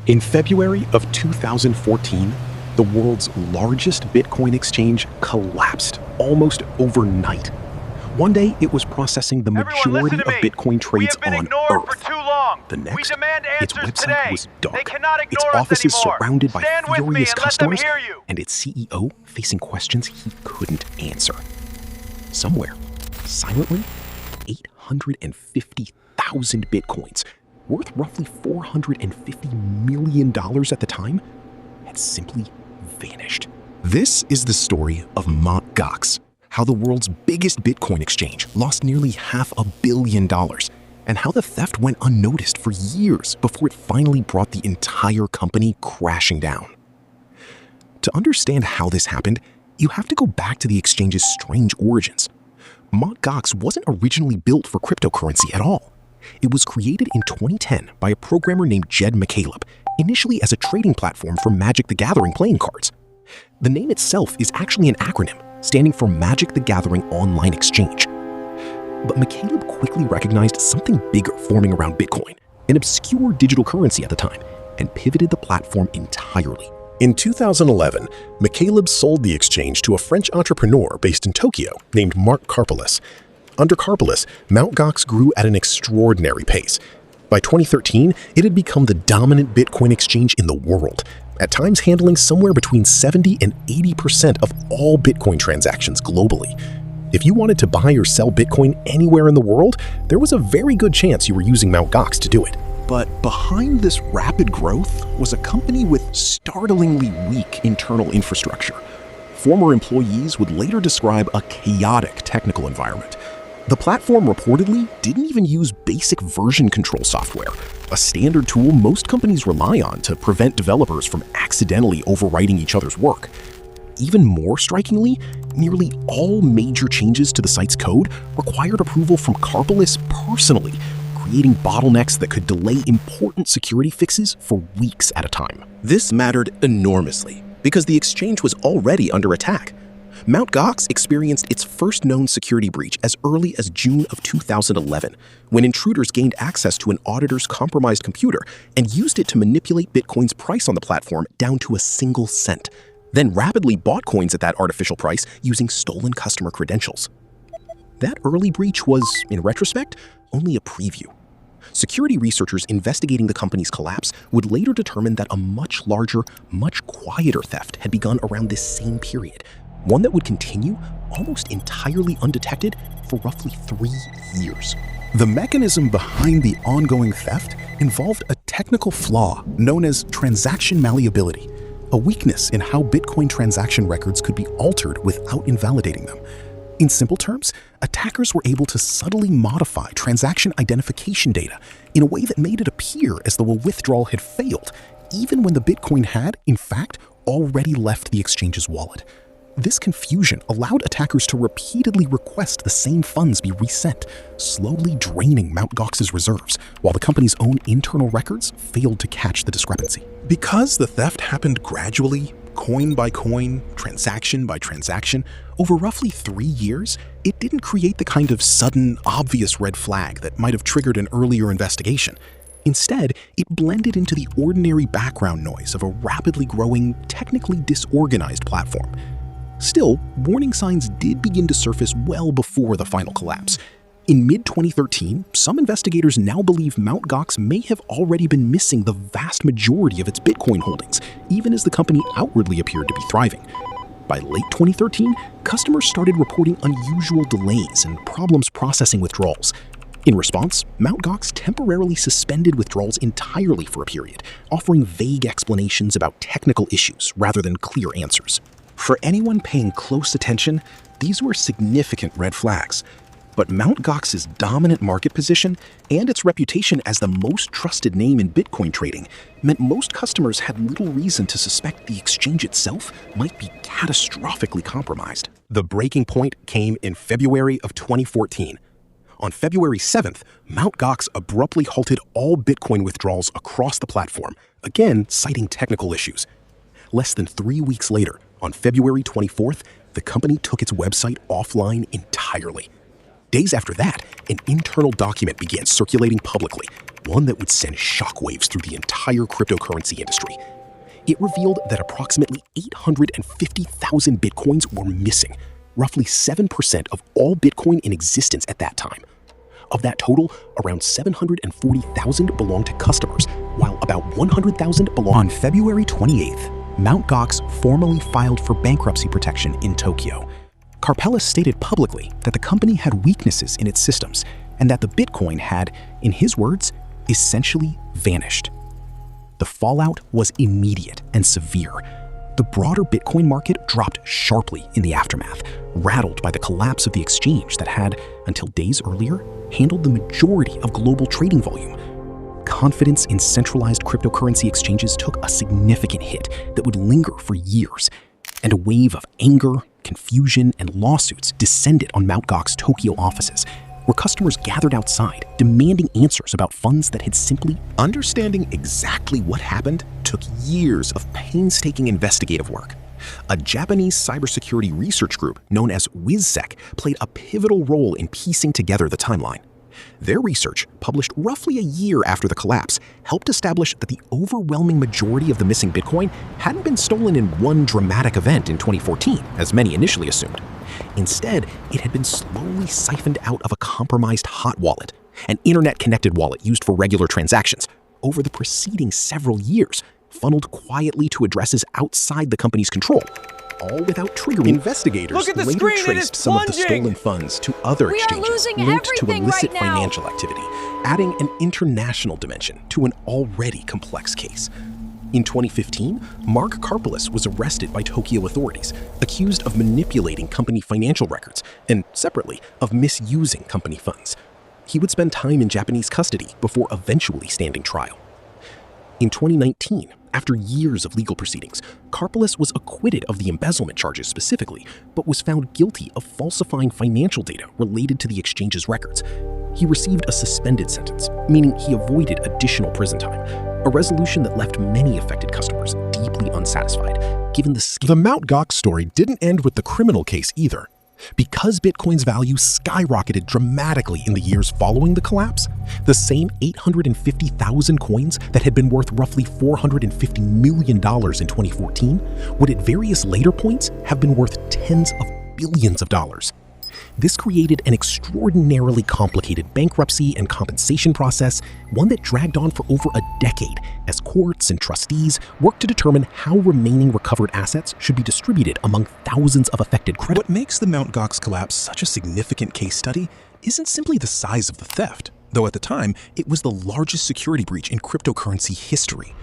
In February of 2014, the world's largest Bitcoin exchange collapsed almost overnight. One day, it was processing the majority of Bitcoin trades on Earth. The next, its website was dark, its offices surrounded by furious customers, and its CEO facing questions he couldn't answer. Somewhere, silently, 850,000 Bitcoins, worth roughly $450 million at the time, had simply vanished. This is the story of Mt. Gox, how the world's biggest Bitcoin exchange lost nearly $500 million, and how the theft went unnoticed for years before it finally brought the entire company crashing down. To understand how this happened, you have to go back to the exchange's strange origins. Mt. Gox wasn't originally built for cryptocurrency at all. It was created in 2010 by a programmer named Jed McCaleb, initially as a trading platform for Magic the Gathering playing cards. The name itself is actually an acronym, standing for Magic the Gathering Online Exchange. But McCaleb quickly recognized something bigger forming around Bitcoin, an obscure digital currency at the time, and pivoted the platform entirely. In 2011, McCaleb sold the exchange to a French entrepreneur based in Tokyo named Mark Karpeles. Under Karpeles, Mt. Gox grew at an extraordinary pace. By 2013, it had become the dominant Bitcoin exchange in the world, at times handling somewhere between 70 and 80% of all Bitcoin transactions globally. If you wanted to buy or sell Bitcoin anywhere in the world, there was a very good chance you were using Mt. Gox to do it. But behind this rapid growth was a company with startlingly weak internal infrastructure. Former employees would later describe a chaotic technical environment. The platform reportedly didn't even use basic version control software, a standard tool most companies rely on to prevent developers from accidentally overwriting each other's work. Even more strikingly, nearly all major changes to the site's code required approval from Karpeles personally, creating bottlenecks that could delay important security fixes for weeks at a time. This mattered enormously because the exchange was already under attack. Mt. Gox experienced its first known security breach as early as June of 2011, when intruders gained access to an auditor's compromised computer and used it to manipulate Bitcoin's price on the platform down to a single cent, then rapidly bought coins at that artificial price using stolen customer credentials. That early breach was, in retrospect, only a preview. Security researchers investigating the company's collapse would later determine that a much larger, much quieter theft had begun around this same period, one that would continue almost entirely undetected for roughly 3 years. The mechanism behind the ongoing theft involved a technical flaw known as transaction malleability, a weakness in how Bitcoin transaction records could be altered without invalidating them. In simple terms, attackers were able to subtly modify transaction identification data in a way that made it appear as though a withdrawal had failed, even when the Bitcoin had, in fact, already left the exchange's wallet. This confusion allowed attackers to repeatedly request the same funds be resent, slowly draining Mt. Gox's reserves, while the company's own internal records failed to catch the discrepancy. Because the theft happened gradually, coin by coin, transaction by transaction, over roughly 3 years, it didn't create the kind of sudden, obvious red flag that might have triggered an earlier investigation. Instead, it blended into the ordinary background noise of a rapidly growing, technically disorganized platform. Still, warning signs did begin to surface well before the final collapse. In mid-2013, some investigators now believe Mt. Gox may have already been missing the vast majority of its Bitcoin holdings, even as the company outwardly appeared to be thriving. By late 2013, customers started reporting unusual delays and problems processing withdrawals. In response, Mt. Gox temporarily suspended withdrawals entirely for a period, offering vague explanations about technical issues rather than clear answers. For anyone paying close attention, these were significant red flags. But Mt. Gox's dominant market position and its reputation as the most trusted name in Bitcoin trading meant most customers had little reason to suspect the exchange itself might be catastrophically compromised. The breaking point came in February of 2014. On February 7th, Mt. Gox abruptly halted all Bitcoin withdrawals across the platform, again citing technical issues. Less than 3 weeks later, on February 24th, the company took its website offline entirely. Days after that, an internal document began circulating publicly, one that would send shockwaves through the entire cryptocurrency industry. It revealed that approximately 850,000 bitcoins were missing, roughly 7% of all Bitcoin in existence at that time. Of that total, around 740,000 belonged to customers, while about 100,000 belonged. On February 28th, Mt. Gox formally filed for bankruptcy protection in Tokyo. Karpeles stated publicly that the company had weaknesses in its systems and that the Bitcoin had, in his words, essentially vanished. The fallout was immediate and severe. The broader Bitcoin market dropped sharply in the aftermath, rattled by the collapse of the exchange that had, until days earlier, handled the majority of global trading volume. Confidence in centralized cryptocurrency exchanges took a significant hit that would linger for years, and a wave of anger, confusion, and lawsuits descended on Mt. Gox Tokyo offices, where customers gathered outside, demanding answers about funds that had simply... Understanding exactly what happened took years of painstaking investigative work. A Japanese cybersecurity research group known as wizsec played a pivotal role in piecing together the timeline. Their research, published roughly a year after the collapse, helped establish that the overwhelming majority of the missing Bitcoin hadn't been stolen in one dramatic event in 2014, as many initially assumed. Instead, it had been slowly siphoned out of a compromised hot wallet, an internet-connected wallet used for regular transactions, over the preceding several years, funneled quietly to addresses outside the company's control, all without triggering. Investigators later traced some of the stolen funds to other exchanges linked to illicit financial activity, adding an international dimension to an already complex case. In 2015, Mark Karpeles was arrested by Tokyo authorities, accused of manipulating company financial records and, separately, of misusing company funds. He would spend time in Japanese custody before eventually standing trial. In 2019, after years of legal proceedings, Karpeles was acquitted of the embezzlement charges specifically, but was found guilty of falsifying financial data related to the exchange's records. He received a suspended sentence, meaning he avoided additional prison time, a resolution that left many affected customers deeply unsatisfied, given the scale. The Mt. Gox story didn't end with the criminal case either. Because Bitcoin's value skyrocketed dramatically in the years following the collapse, the same 850,000 coins that had been worth roughly $450 million in 2014 would at various later points have been worth tens of billions of dollars. This created an extraordinarily complicated bankruptcy and compensation process, one that dragged on for over a decade as courts and trustees worked to determine how remaining recovered assets should be distributed among thousands of affected creditors. What makes the Mt. Gox collapse such a significant case study isn't simply the size of the theft, though at the time it was the largest security breach in cryptocurrency history.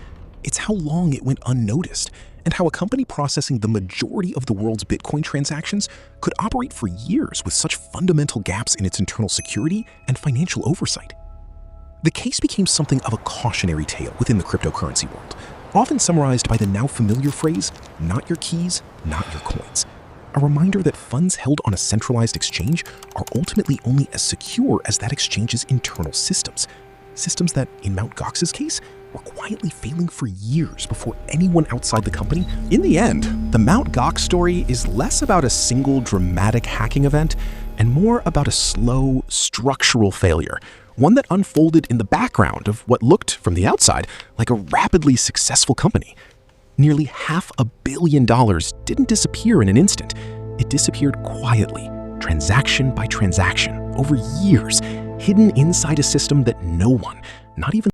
It's how long it went unnoticed, and how a company processing the majority of the world's Bitcoin transactions could operate for years with such fundamental gaps in its internal security and financial oversight. The case became something of a cautionary tale within the cryptocurrency world, often summarized by the now familiar phrase, "not your keys, not your coins." A reminder that funds held on a centralized exchange are ultimately only as secure as that exchange's internal systems. Systems that, in Mt. Gox's case, were quietly failing for years before anyone outside the company. In the end, the Mt. Gox story is less about a single dramatic hacking event and more about a slow, structural failure, one that unfolded in the background of what looked, from the outside, like a rapidly successful company. Nearly $500 million didn't disappear in an instant. It disappeared quietly, transaction by transaction, over years, hidden inside a system that no one, not even